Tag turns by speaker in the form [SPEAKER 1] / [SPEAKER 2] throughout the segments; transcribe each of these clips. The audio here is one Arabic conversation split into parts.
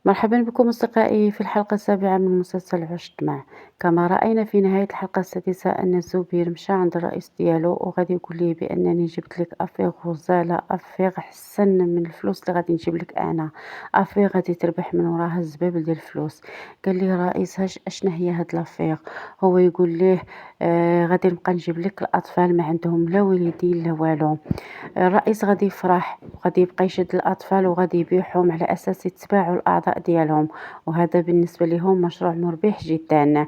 [SPEAKER 1] مرحبا بكم أصدقائي في الحلقة السابعة من مسلسل عشت معه. كما رأينا في نهاية الحلقة السادسة أن الزبير مشى عند الرئيس ديالو وغادي يقول ليه بأنني جبت لك أفيغ غزالة أفيغ حسن من الفلوس اللي غادي نجيب لك أنا، أفيغ غادي تربح من وراها الزبابل ديال الفلوس. قال ليه الرئيس اشنا هي هاد لافيغ؟ هو يقول ليه غادي نبقى نجيب لك الأطفال ما عندهم لا والدين لا والو. الرئيس غادي يفرح وغادي يبقى يشد الأطفال وغادي يبيعهم على أساس يتباعوا الأعضاء ديالهم، وهذا بالنسبة لهم مشروع مربح جدا.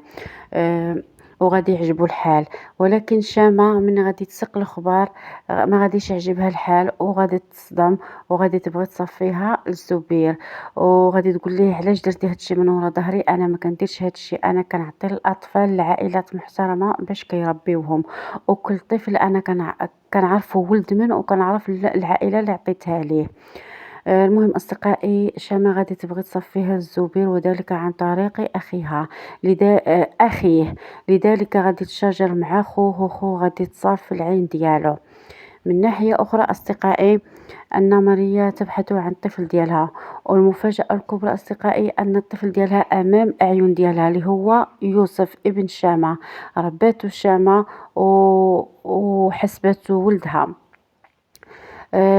[SPEAKER 1] وغادي يعجبو الحال. ولكن شامة من غادي تسق الأخبار ما غاديش يعجبها الحال وغادي تصدم وغادي تبغي تصفيها للزبير، وغادي تقول ليه علاش درتي هادشي من ورا ظهري؟ انا ما كنديرش هادشي، انا كنعطي الاطفال لعائلات محترمه باش كيربيوهم، وكل طفل انا كنعرفو ولد من وكنعرف العائله اللي عطيتها ليه. المهم أصدقائي شامة غادي تبغي تصفيها الزبير وذلك عن طريق أخيها أخيه، لذلك غادي تشاجر مع خوه وخوه غادي تصاف العين ديالو. من ناحية أخرى أصدقائي أن ماريا تبحث عن الطفل ديالها، والمفاجأة الكبرى أصدقائي أن الطفل ديالها أمام أعين ديالها اللي هو يوسف ابن شامة، رباته شامة وحسبته ولدها.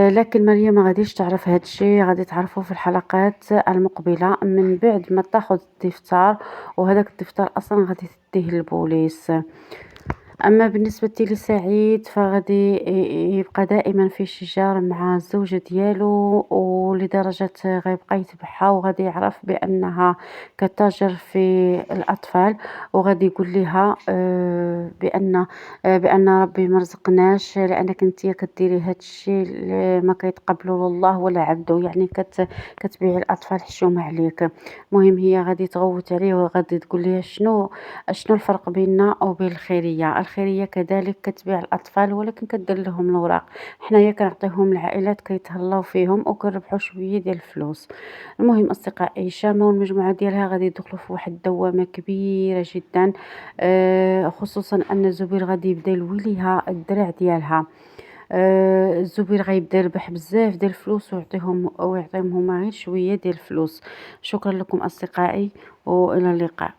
[SPEAKER 1] لكن مريم ما غاديش تعرف هاد الشي، غادي تعرفو في الحلقات المقبلة من بعد ما تاخد الدفتر، وهداك الدفتر أصلا غادي تديه للبوليس. أما بالنسبة لسعيد فغادي يبقى دائما في شجار مع الزوجة ديالو، ولدرجة غيبقى يتبعها وغادي يعرف بأنها كتاجر في الأطفال، وغادي يقول لها بأن ربي مرزقناش لأنك انتي كديري هاد الشي اللي ما كيتقبلو الله ولا عبده، يعني كتبيعي الأطفال حشومة عليك. مهم هي غادي تغوت عليه وغادي تقول ليه شنو الفرق بيننا وبين الخيرية؟ الخيرية كذلك كتبيع الأطفال ولكن كدير لهم الوراق، حنايا كنعطيهم العائلات كيتهلاو فيهم وكنربحوا شوية ديال الفلوس. المهم أصدقائي شامة والمجموعة ديالها غادي يدخلوا في واحد الدوامة كبيرة جدا، خصوصا أن زبير غادي يبدا يلوي ليها الدرع ديالها. الزبير غيبدا يربح بزاف ديال الفلوس ويعطيهم هما غير شوية ديال الفلوس. شكرا لكم أصدقائي وإلى اللقاء.